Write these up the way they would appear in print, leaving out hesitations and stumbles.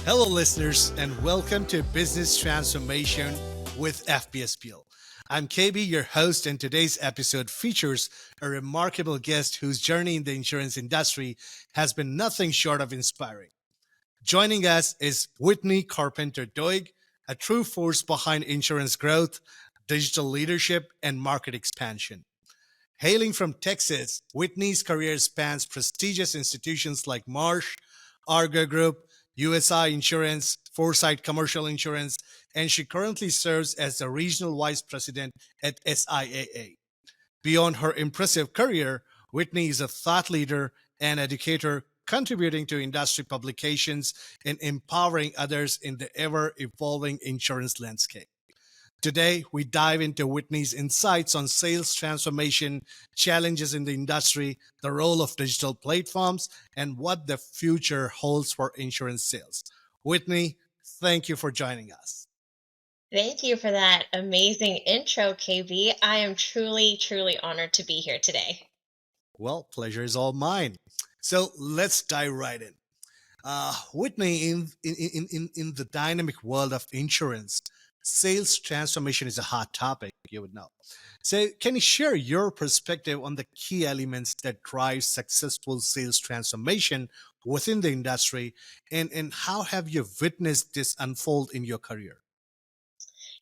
Hello, listeners, and welcome to Business Transformation with FBSPL. I'm KB, your host, and today's episode features a remarkable guest whose journey in the insurance industry has been nothing short of inspiring. Joining us is Whitney Carpenter Doig, a true force behind insurance growth, digital leadership, and market expansion. Hailing from Texas, Whitney's career spans prestigious institutions like Marsh, Argo Group, USI Insurance, Foresight Commercial Insurance, and she currently serves as the regional vice president at SIAA. Beyond her impressive career, Whitney is a thought leader and educator, contributing to industry publications and empowering others in the ever evolving insurance landscape. Today, we dive into Whitney's insights on sales transformation, challenges in the industry, the role of digital platforms, and what the future holds for insurance sales. Whitney, thank you for joining us. Thank you for that amazing intro, KB. I am truly, truly honored to be here today. Well, pleasure is all mine. So let's dive right in. Whitney, in the dynamic world of insurance, sales transformation is a hot topic, you would know. So, can you share your perspective on the key elements that drive successful sales transformation within the industry, and how have you witnessed this unfold in your career?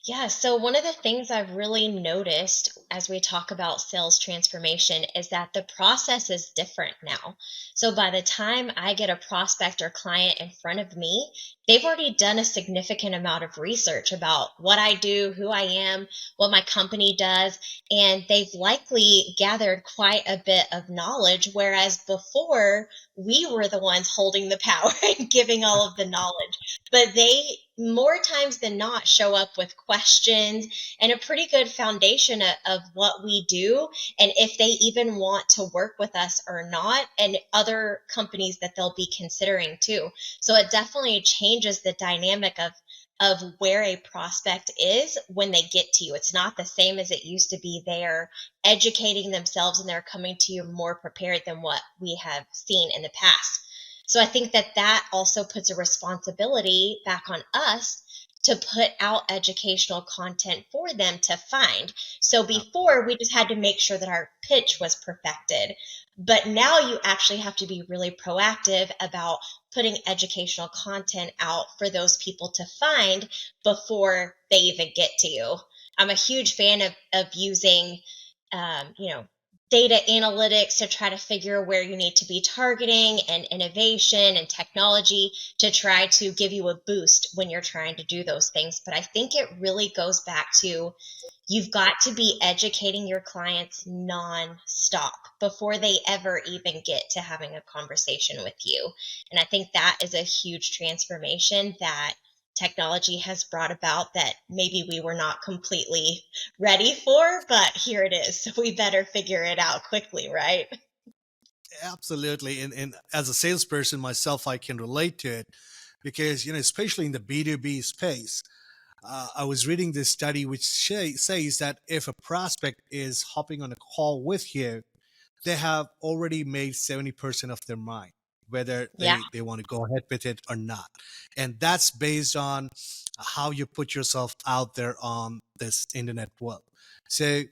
Yeah, so one of the things I've really noticed as we talk about sales transformation is that the process is different now. So by the time I get a prospect or client in front of me, they've already done a significant amount of research about what I do, who I am, what my company does, and they've likely gathered quite a bit of knowledge. Whereas before, we were the ones holding the power and giving all of the knowledge, but they more times than not show up with questions and a pretty good foundation of what we do and if they even want to work with us or not, and other companies that they'll be considering too. So it definitely changes the dynamic of where a prospect is when they get to you. It's not the same as it used to be. They're educating themselves and they're coming to you more prepared than what we have seen in the past. So I think that that also puts a responsibility back on us to put out educational content for them to find. So before, we just had to make sure that our pitch was perfected. But now you actually have to be really proactive about putting educational content out for those people to find before they even get to you. I'm a huge fan of using, um, you know, data analytics to try to figure where you need to be targeting, and innovation and technology to try to give you a boost when you're trying to do those things. But I think it really goes back to you've got to be educating your clients non-stop before they ever even get to having a conversation with you. And I think that is a huge transformation that technology has brought about that maybe we were not completely ready for, but here it is. So we better figure it out quickly, right? Absolutely, and as a salesperson myself, I can relate to it because especially in the B2B space. I was reading this study which says that if a prospect is hopping on a call with you, they have already made 70% of their mind, whether Yeah. they want to go ahead with it or not. And that's based on how you put yourself out there on this internet world. So,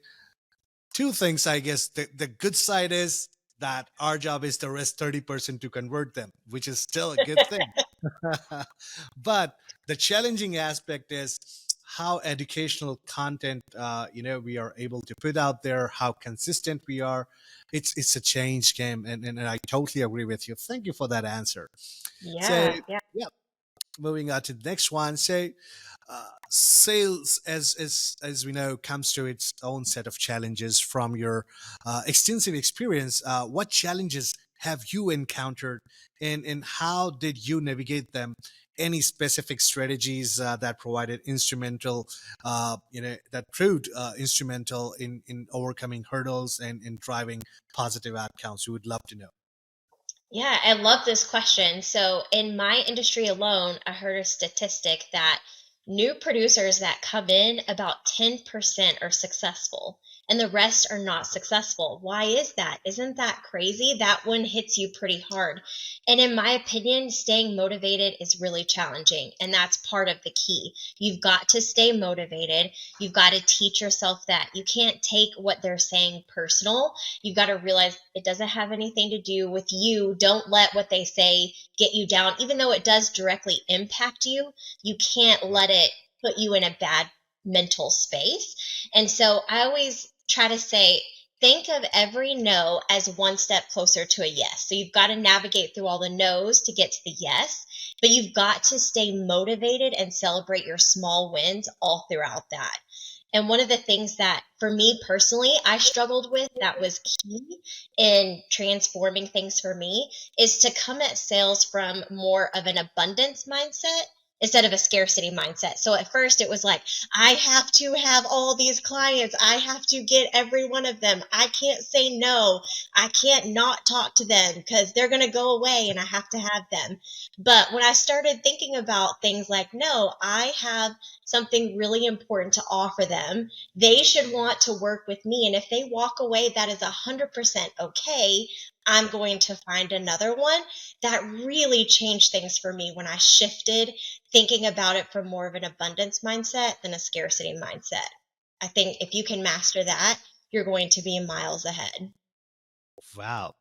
two things, I guess. The good side is that our job is the rest 30% to convert them, which is still a good thing. But the challenging aspect is how educational content we are able to put out there, how consistent we are. It's a change game, and I totally agree with you. Thank you for that answer. So Yeah. Yeah. yeah, moving on to the next one. So sales, as we know, comes to its own set of challenges. From your extensive experience, what challenges have you encountered, and how did you navigate them? Any specific strategies that provided instrumental, that proved instrumental in overcoming hurdles and in driving positive outcomes? We would love to know. Yeah, I love this question. So, in my industry alone, I heard a statistic that new producers that come in, about 10% are successful and the rest are not successful. Why is that? Isn't that crazy? That one hits you pretty hard. And in my opinion, staying motivated is really challenging. And that's part of the key. You've got to stay motivated. You've got to teach yourself that you can't take what they're saying personal. You've got to realize it doesn't have anything to do with you. Don't let what they say get you down. Even though it does directly impact you, you can't Right. let it put you in a bad mental space. And so I always try to say, think of every no as one step closer to a yes. So you've got to navigate through all the no's to get to the yes, but you've got to stay motivated and celebrate your small wins all throughout that. And one of the things that for me personally, I struggled with that was key in transforming things for me is to come at sales from more of an abundance mindset instead of a scarcity mindset. So at first it was like, I have to have all these clients. I have to get every one of them. I can't say no. I can't not talk to them because they're going to go away and I have to have them. But when I started thinking about things like, no, I have something really important to offer them. They should want to work with me. And if they walk away, that is 100% okay. I'm going to find another one. That really changed things for me when I shifted thinking about it from more of an abundance mindset than a scarcity mindset. I think if you can master that, you're going to be miles ahead. Wow.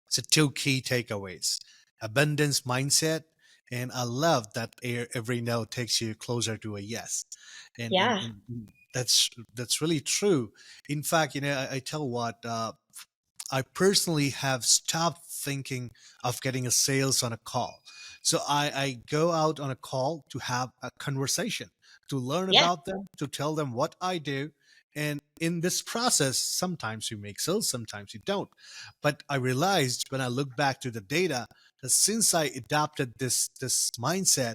So, two key takeaways: abundance mindset. And I love that every no takes you closer to a yes. And, Yeah. that's really true. In fact, I tell what, I personally have stopped thinking of getting a sales on a call. So I go out on a call to have a conversation, to learn Yeah. about them, to tell them what I do. And in this process, sometimes you make sales, sometimes you don't. But I realized when I look back to the data that since I adopted this mindset,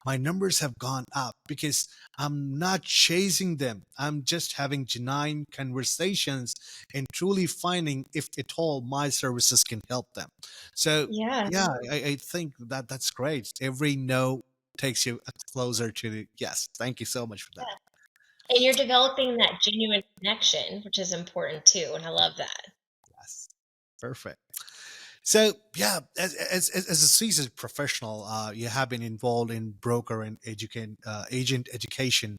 my numbers have gone up because I'm not chasing them. I'm just having genuine conversations and truly finding if at all my services can help them. So Yeah. yeah, I think that's great. Every no takes you closer to the yes. Thank you so much for that. And you're developing that genuine connection, which is important too. And I love that. Yes, perfect. So yeah, as a seasoned professional, you have been involved in broker and agent education.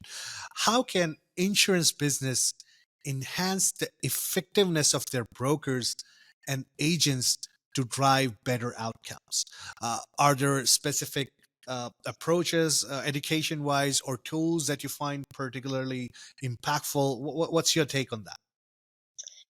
How can insurance business enhance the effectiveness of their brokers and agents to drive better outcomes? Are there specific approaches, education wise, or tools that you find particularly impactful? What's your take on that?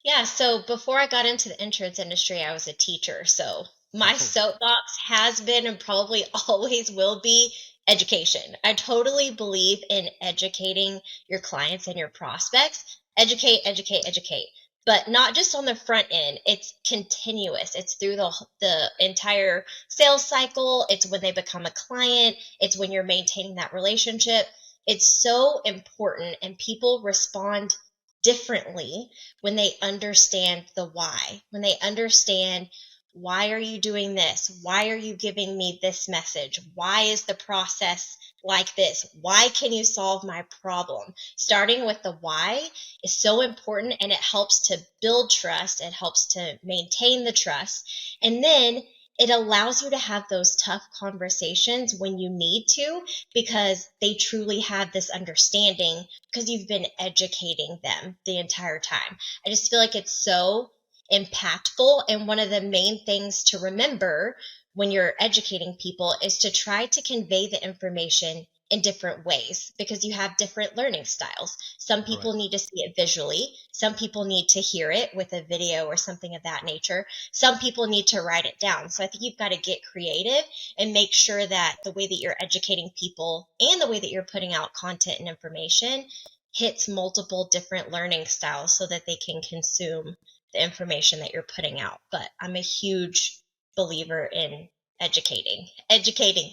Yeah, so before I got into the insurance industry, I was a teacher. So my Oh, soapbox has been and probably always will be education. I totally believe in educating your clients and your prospects. Educate, educate, educate. But not just on the front end. It's continuous. It's through the entire sales cycle. It's when they become a client. It's when you're maintaining that relationship. It's so important and people respond differently when they understand the why, when they understand why are you doing this? Why are you giving me this message? Why is the process like this? Why can you solve my problem? Starting with the why is so important and it helps to build trust. It helps to maintain the trust. And then it allows you to have those tough conversations when you need to because they truly have this understanding because you've been educating them the entire time. I just feel like it's so impactful. And one of the main things to remember when you're educating people is to try to convey the information in different ways because you have different learning styles. Some right. people need to see it visually, some people need to hear it with a video or something of that nature. Some people need to write it down. So I think you've got to get creative and make sure that the way that you're educating people and the way that you're putting out content and information hits multiple different learning styles so that they can consume the information that you're putting out. But I'm a huge believer in educating,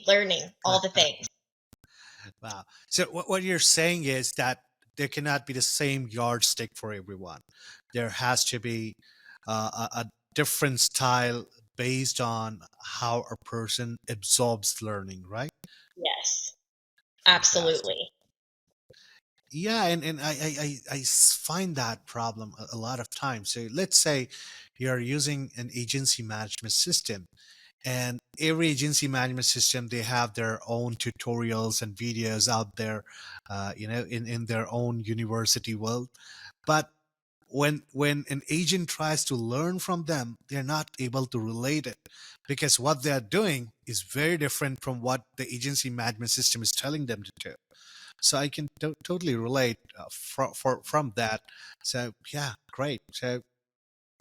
learning, all the things. Wow. So what you're saying is that there cannot be the same yardstick for everyone. There has to be a different style, based on how a person absorbs learning, right? Yes, Fantastic. absolutely. Yeah, and find that problem a lot of times. So let's say you're using an agency management system, and every agency management system, they have their own tutorials and videos out there, in their own university world. But when an agent tries to learn from them, they're not able to relate it, because what they're doing is very different from what the agency management system is telling them to do. So I can totally relate from that. So yeah, great. So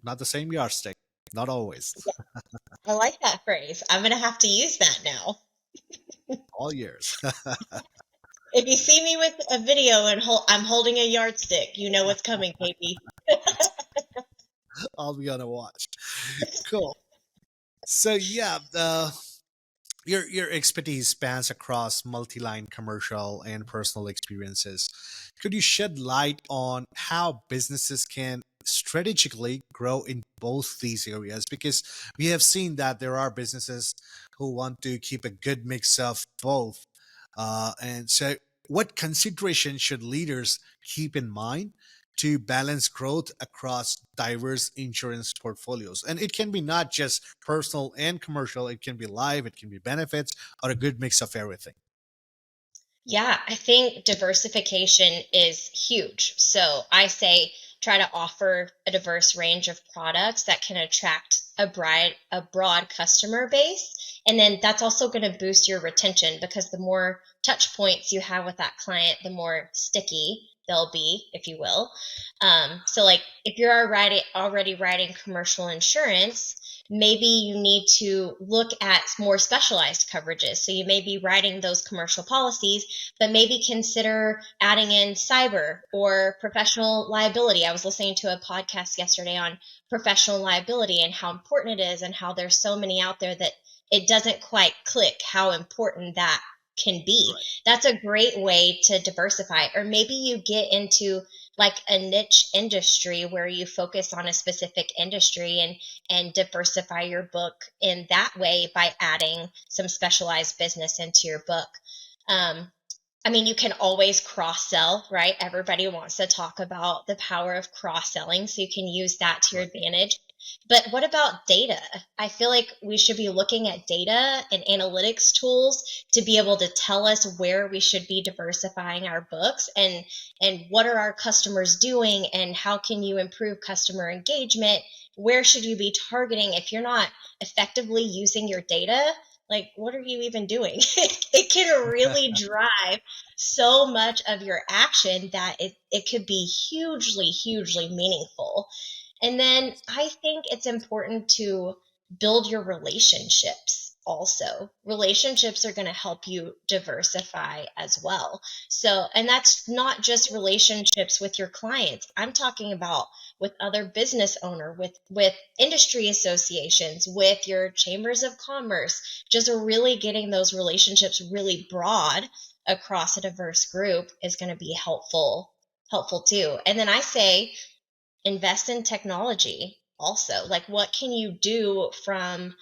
not the same yardstick, not always. Yeah, I like that phrase. I'm gonna have to use that now. All years. If you see me with a video and I'm holding a yardstick, you know what's coming, baby. I'll be on a watch. Cool. So yeah, your expertise spans across multi-line commercial and personal experiences. Could you shed light on how businesses can strategically grow in both these areas? Because we have seen that there are businesses who want to keep a good mix of both. And so, what consideration should leaders keep in mind to balance growth across diverse insurance portfolios? And it can be not just personal and commercial, it can be life, it can be benefits, or a good mix of everything. Yeah, I think diversification is huge. So I say try to offer a diverse range of products that can attract a broad customer base. And then that's also going to boost your retention because the more touch points you have with that client, the more sticky they'll be, if you will. So like if you're already writing commercial insurance, maybe you need to look at more specialized coverages. So you may be writing those commercial policies, but maybe consider adding in cyber or professional liability. I was listening to a podcast yesterday on professional liability and how important it is, and how there's so many out there that it doesn't quite click how important that can be. Right. That's a great way to diversify. Or maybe you get into like a niche industry where you focus on a specific industry and diversify your book in that way by adding some specialized business into your book. Um, I mean, you can always cross sell, right? Everybody wants to talk about the power of cross selling, so you can use that to your Right. advantage. But what about data? I feel like we should be looking at data and analytics tools to be able to tell us where we should be diversifying our books, and what are our customers doing, and how can you improve customer engagement? Where should you be targeting? If you're not effectively using your data, like what are you even doing? It can really drive so much of your action that it could be hugely, hugely meaningful. And then I think it's important to build your relationships also. Relationships are going to help you diversify as well. So, and that's not just relationships with your clients. I'm talking about with other business owner, with industry associations, with your chambers of commerce, just really getting those relationships really broad across a diverse group is going to be helpful too. And then I say invest in technology also. Like, what can you do from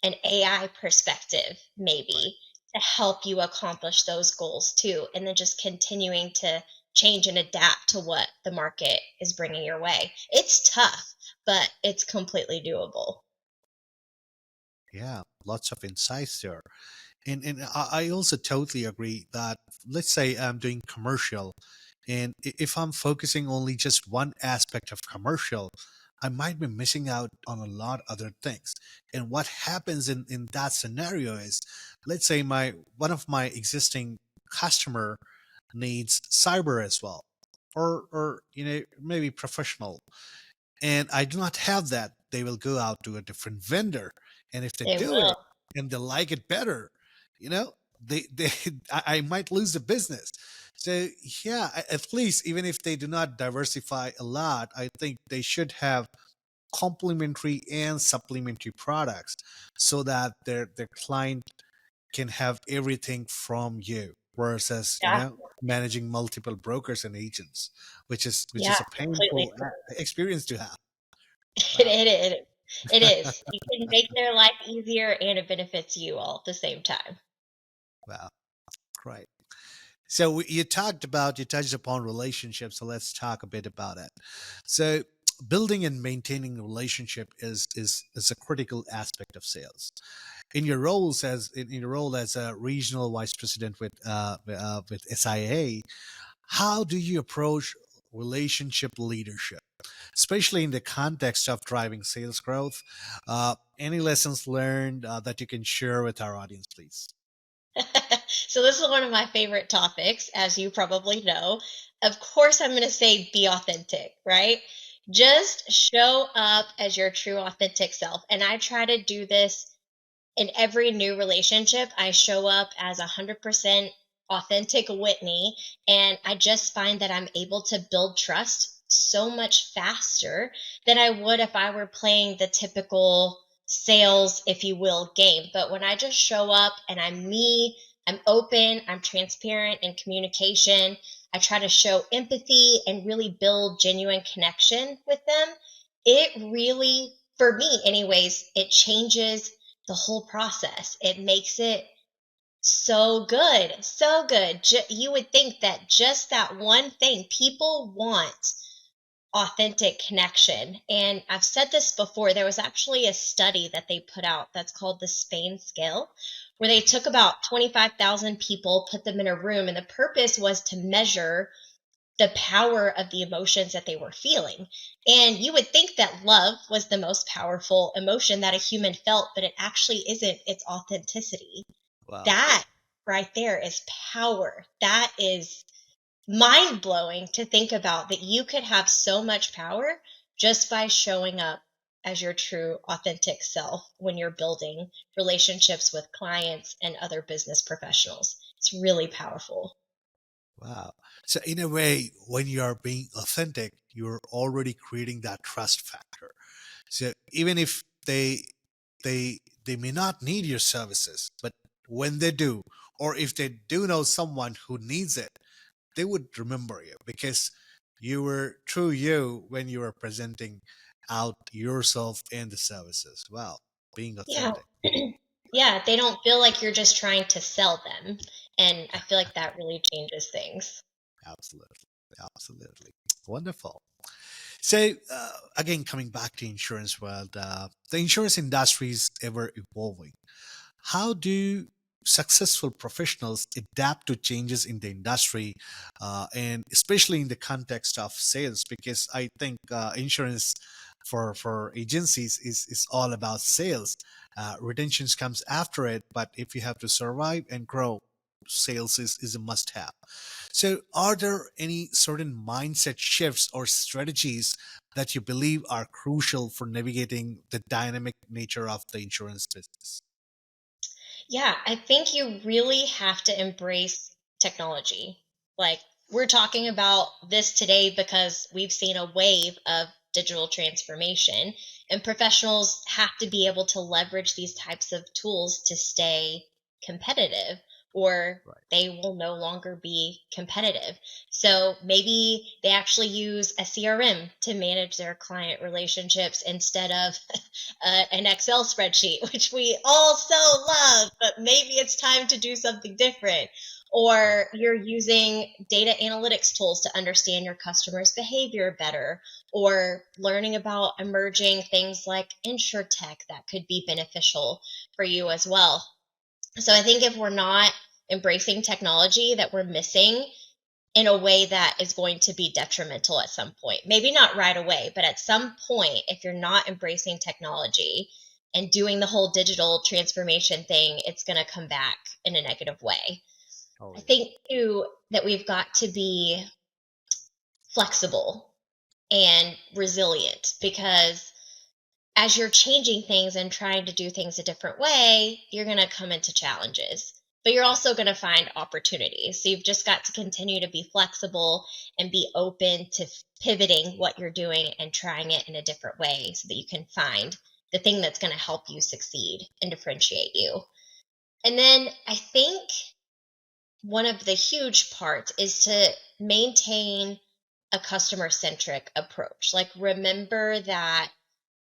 an AI perspective, Right. maybe, to help you accomplish those goals too? And then just continuing to change and adapt to what the market is bringing your way. It's tough, but it's completely doable. Yeah, lots of insights there. And I also totally agree that, let's say I'm doing commercial, and if I'm focusing only just one aspect of commercial, I might be missing out on a lot other things. And what happens in that scenario is, let's say my one of my existing customer needs cyber as well, or maybe professional, and I do not have that, they will go out to a different vendor. And if they It do it will. and they like it better, you know, they I might lose the business. So yeah, at least even if they do not diversify a lot, I think they should have complementary and supplementary products so that their client can have everything from you, versus Yeah. managing multiple brokers and agents, which is Yeah. a Completely. painful experience to have. It, Wow. it, it, It is. You can make their life easier and it benefits you all at the same time. Wow, great. So you touched upon relationships. So let's talk a bit about it. So building and maintaining a relationship is a critical aspect of sales. In your role as a regional vice president with SIA, how do you approach relationship leadership, especially in the context of driving sales growth? Any lessons learned that you can share with our audience, please? So this is one of my favorite topics, as you probably know. Of course, I'm going to say be authentic, right? Just show up as your true authentic self. And I try to do this in every new relationship. I show up as 100% authentic Whitney, and I just find that I'm able to build trust so much faster than I would if I were playing the typical sales, if you will, game. But when I just show up and I'm me, I'm open, I'm transparent in communication, I try to show empathy and really build genuine connection with them. It really, for me, anyways, it changes the whole process. It makes it so good, so good. You would think that just that one thing, people want authentic connection. And I've said this before, there was actually a study that they put out that's called the Spain scale, where they took about 25,000 people, put them in a room, and the purpose was to measure the power of the emotions that they were feeling. And you would think that love was the most powerful emotion that a human felt, but it actually isn't. It's authenticity. Wow. That right there is power. That is mind blowing to think about that you could have so much power just by showing up as your true authentic self when you're building relationships with clients and other business professionals. It's really powerful. Wow. So in a way, when you are being authentic, you're already creating that trust factor. So even if they may not need your services, but when they do, or if they do know someone who needs it, they would remember you because you were true you when you were presenting out yourself and the services. Wow, being Yeah. authentic. Yeah, they don't feel like you're just trying to sell them. And I feel like that really changes things. Absolutely. Absolutely. Wonderful. So again, coming back to insurance world, the insurance industry is ever evolving. How do successful professionals adapt to changes in the industry, and especially in the context of sales? Because I think insurance for agencies is all about sales. Retentions comes after it, but if you have to survive and grow, sales is a must have. So, are there any certain mindset shifts or strategies that you believe are crucial for navigating the dynamic nature of the insurance business? Yeah, I think you really have to embrace technology. Like, we're talking about this today because we've seen a wave of digital transformation, and professionals have to be able to leverage these types of tools to stay competitive, or Right. they will no longer be competitive. So maybe they actually use a CRM to manage their client relationships instead of an Excel spreadsheet, which we all so love, but maybe it's time to do something different. Right. Or you're using data analytics tools to understand your customers' behavior better, or learning about emerging things like insurtech that could be beneficial for you as well. So I think if we're not embracing technology, that we're missing in a way that is going to be detrimental at some point. Maybe not right away, but at some point, if you're not embracing technology and doing the whole digital transformation thing, it's going to come back in a negative way. Oh I yeah. think too that we've got to be flexible and resilient, because as you're changing things and trying to do things a different way, you're going to come into challenges, but you're also going to find opportunities. So you've just got to continue to be flexible and be open to pivoting what you're doing and trying it in a different way so that you can find the thing that's going to help you succeed and differentiate you. And then I think one of the huge parts is to maintain a customer centric approach. Like, remember that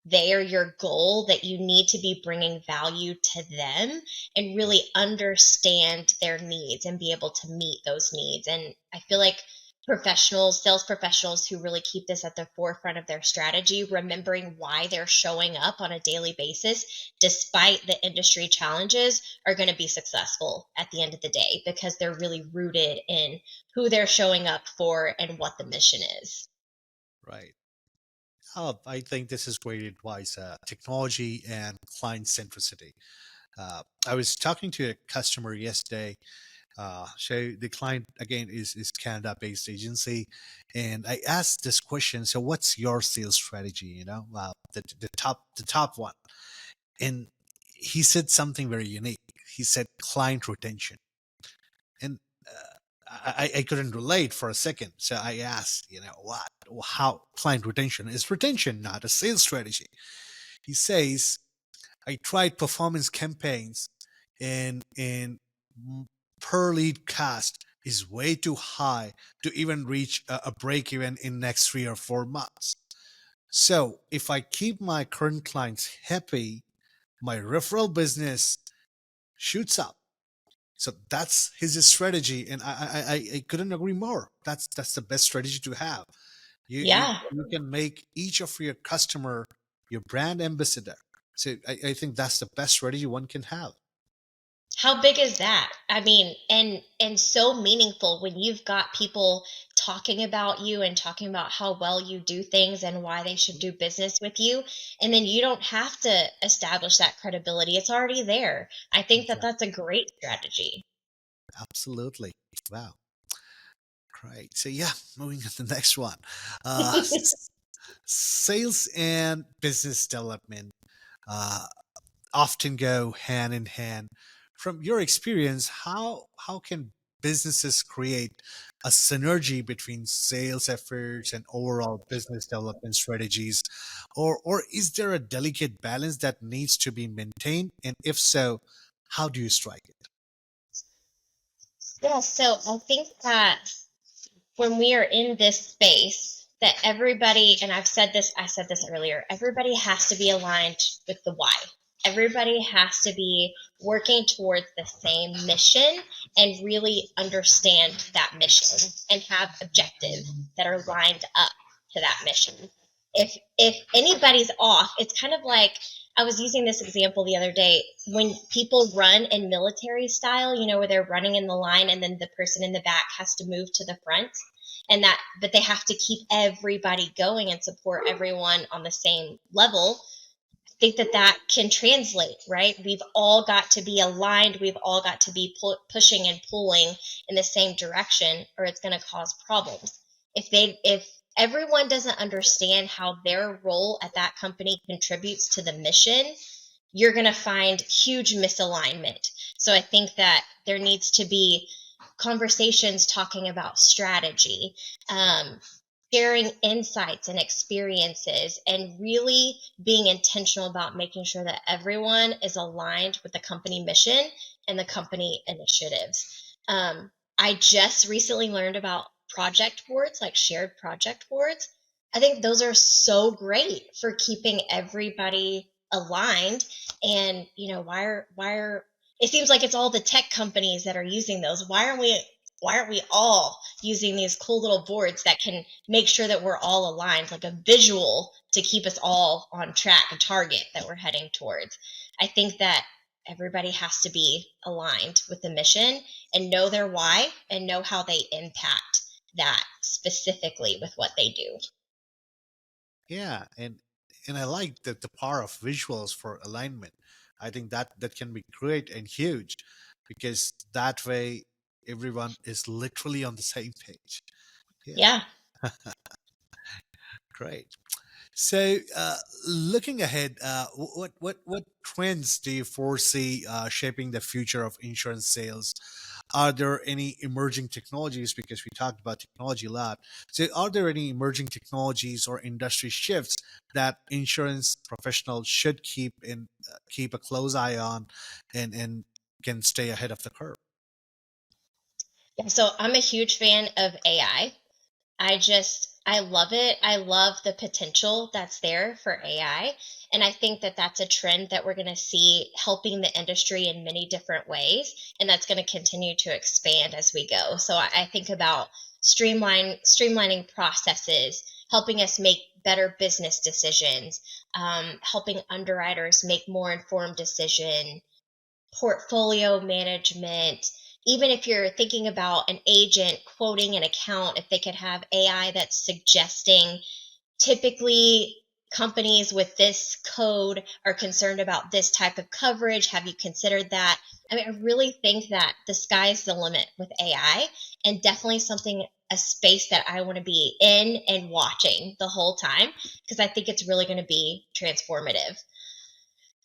they are your goal, that you need to be bringing value to them and really understand their needs and be able to meet those needs. And I feel like sales professionals who really keep this at the forefront of their strategy, remembering why they're showing up on a daily basis, despite the industry challenges, are going to be successful at the end of the day because they're really rooted in who they're showing up for and what the mission is. Right. Oh, I think this is great advice. Technology and client centricity. I was talking to a customer yesterday. So the client again is Canada based agency, and I asked this question. So what's your sales strategy? The top one, and he said something very unique. He said client retention, and I couldn't relate for a second. So I asked, what, how client retention is retention, not a sales strategy. He says, I tried performance campaigns and per lead cost is way too high to even reach a break even in next 3 or 4 months. So if I keep my current clients happy, my referral business shoots up. So that's his strategy, and I couldn't agree more. That's the best strategy to have. Yeah. You can make each of your customer your brand ambassador. So I think that's the best strategy one can have. How big is that? I mean, and so meaningful when you've got people talking about you and talking about how well you do things and why they should do business with you, and then you don't have to establish that credibility. It's already there. I think that Exactly. that's a great strategy. Absolutely. Wow. Great. So yeah, moving on to the next one. Sales and business development uh, often go hand in hand. From your experience, how can businesses create a synergy between sales efforts and overall business development strategies, or is there a delicate balance that needs to be maintained? And if so, how do you strike it? Yeah, so I think that when we are in this space, that everybody, and I said this earlier, everybody has to be aligned with the why. Everybody has to be working towards the same mission and really understand that mission and have objectives that are lined up to that mission. If anybody's off, it's kind of like, I was using this example the other day, when people run in military style, where they're running in the line and then the person in the back has to move to the front, and that, but they have to keep everybody going and support everyone on the same level. I think that that can translate, right? We've all got to be aligned. We've all got to be pushing and pulling in the same direction, or it's going to cause problems. If everyone doesn't understand how their role at that company contributes to the mission, you're going to find huge misalignment. So I think that there needs to be conversations talking about strategy, um, sharing insights and experiences, and really being intentional about making sure that everyone is aligned with the company mission and the company initiatives. I just recently learned about project boards, like shared project boards. I think those are so great for keeping everybody aligned. And why are it seems like it's all the tech companies that are using those. Why aren't we all using these cool little boards that can make sure that we're all aligned, like a visual to keep us all on track, a target that we're heading towards? I think that everybody has to be aligned with the mission and know their why and know how they impact that specifically with what they do. Yeah, and I like the power of visuals for alignment. I think that can be great and huge because that way everyone is literally on the same page. Yeah, Yeah. great. So, looking ahead, what trends do you foresee shaping the future of insurance sales? Are there any emerging technologies? Because we talked about technology a lot. So, are there any emerging technologies or industry shifts that insurance professionals should keep a close eye on, and can stay ahead of the curve? So I'm a huge fan of AI. I just I love it. I love the potential that's there for AI. And I think that that's a trend that we're going to see helping the industry in many different ways. And that's going to continue to expand as we go. So I think about streamlining processes, helping us make better business decisions, helping underwriters make more informed decision, portfolio management. Even if you're thinking about an agent quoting an account, if they could have AI that's suggesting, typically companies with this code are concerned about this type of coverage. Have you considered that? I mean, I really think that the sky's the limit with AI, and definitely something, a space that I want to be in and watching the whole time, because I think it's really going to be transformative.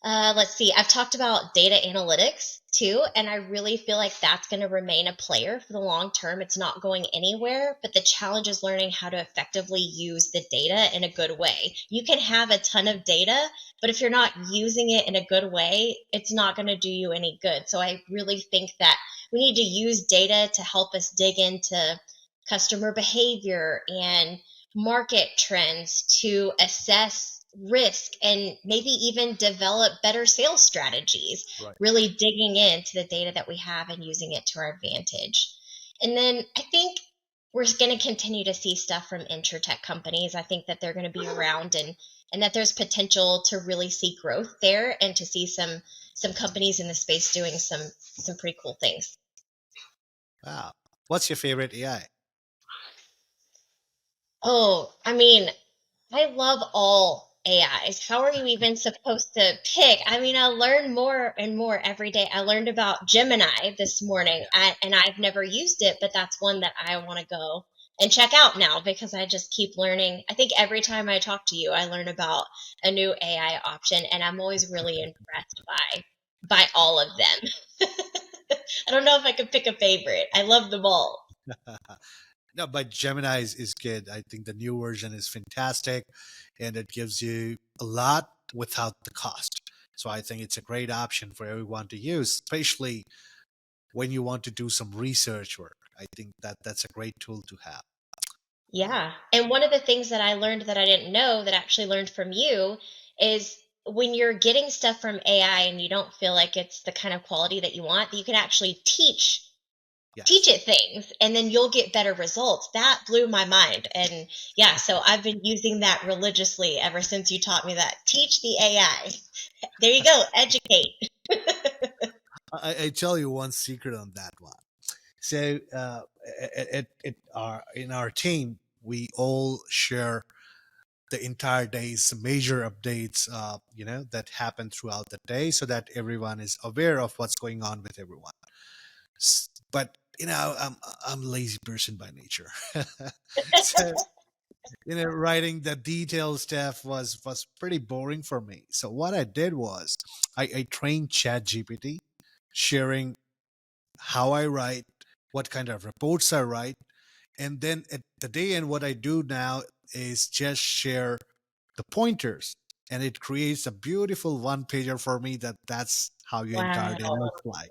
Let's see. I've talked about data analytics too, and I really feel like that's going to remain a player for the long term. It's not going anywhere, but the challenge is learning how to effectively use the data in a good way. You can have a ton of data, but if you're not using it in a good way, it's not going to do you any good. So I really think that we need to use data to help us dig into customer behavior and market trends to assess risk and maybe even develop better sales strategies, Right. really digging into the data that we have and using it to our advantage. And then I think we're going to continue to see stuff from insurtech companies. I think that they're going to be around, and that there's potential to really see growth there and to see some companies in the space doing some pretty cool things. Wow. What's your favorite AI? Oh, I mean, I love all AIs. How are you even supposed to pick? I mean, I learn more and more every day. I learned about Gemini this morning, Yeah. and I've never used it, but that's one that I want to go and check out now because I just keep learning. I think every time I talk to you, I learn about a new AI option, and I'm always really impressed by all of them. I don't know if I could pick a favorite. I love them all. No, but Gemini is good. I think the new version is fantastic and it gives you a lot without the cost. So I think it's a great option for everyone to use, especially when you want to do some research work. I think that that's a great tool to have. Yeah. And one of the things that I learned that I didn't know that I actually learned from you is when you're getting stuff from AI and you don't feel like it's the kind of quality that you want, that you can actually teach Yes. it things and then you'll get better results. That blew my mind. And yeah, so I've been using that religiously ever since you taught me that. Teach the AI. There you go, educate. I tell you one secret on that one. So in our team, we all share the entire day's major updates, that happen throughout the day, so that everyone is aware of what's going on with everyone. But I'm a lazy person by nature, so writing the detailed stuff was pretty boring for me. So what I did was I trained Chat GPT, sharing how I write, what kind of reports I write, and then at the day end, what I do now is just share the pointers, and it creates a beautiful one pager for me. That's how your entire day Wow. looks like,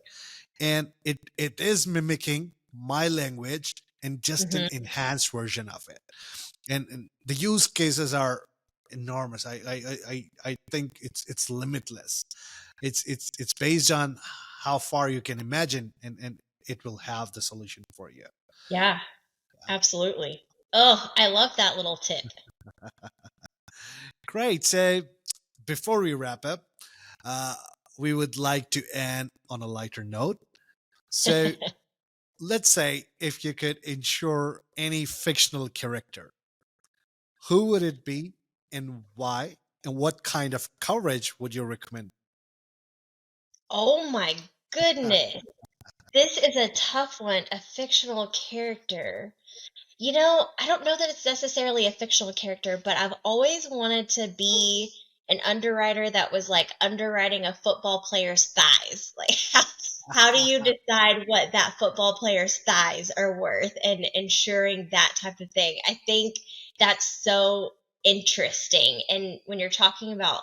and it is mimicking my language and just an Hmm. enhanced version of it. And the use cases are enormous. I think it's limitless. It's based on how far you can imagine, and it will have the solution for you. Yeah, absolutely. Oh, I love that little tip. Great. So before we wrap up, uh, we would like to end on a lighter note. So let's say if you could insure any fictional character, who would it be and why? And what kind of coverage would you recommend? Oh my goodness. This is a tough one, a fictional character. I don't know that it's necessarily a fictional character, but I've always wanted to be an underwriter that was like underwriting a football player's thighs. Like, how do you decide what that football player's thighs are worth and ensuring that type of thing? I think that's so interesting. And when you're talking about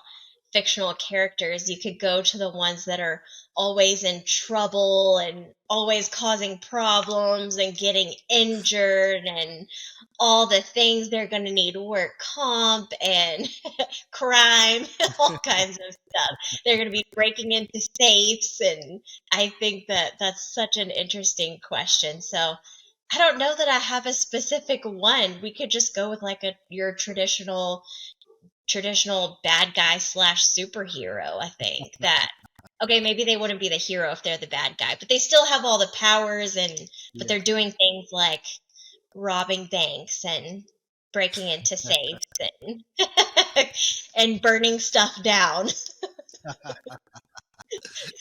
fictional characters, you could go to the ones that are always in trouble and always causing problems and getting injured and all the things they're going to need work comp and crime, all kinds of stuff. They're going to be breaking into safes. And I think that that's such an interesting question. So I don't know that I have a specific one. We could just go with like your traditional bad guy slash superhero. I think that okay, maybe they wouldn't be the hero if they're the bad guy, but they still have all the powers and but Yeah. they're doing things like robbing banks and breaking into safes and and burning stuff down.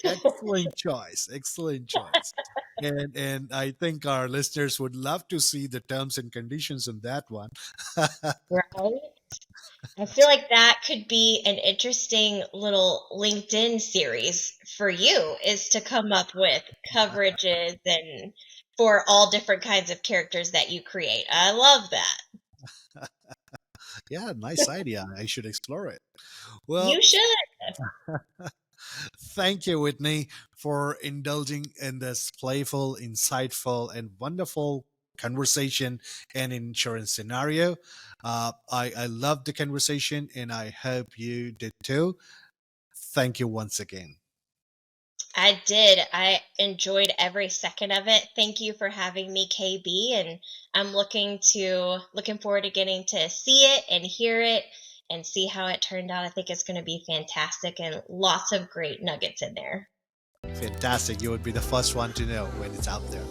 Excellent choice. Excellent choice. And I think our listeners would love to see the terms and conditions on that one. Right? I feel like that could be an interesting little LinkedIn series for you is to come up with coverages and for all different kinds of characters that you create. I love that. Yeah, nice idea. I should explore it. Well, You should. thank you, Whitney, for indulging in this playful, insightful, and wonderful conversation and insurance scenario. I love the conversation, and I hope you did too. Thank you once again. I did. I enjoyed every second of it. Thank you for having me, KB, and I'm looking forward to getting to see it and hear it and see how it turned out. I think it's going to be fantastic and lots of great nuggets in there. Fantastic. You would be the first one to know when it's out there.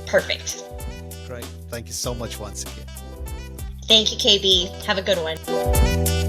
Perfect. Great. Thank you so much once again. Thank you, KB. Have a good one.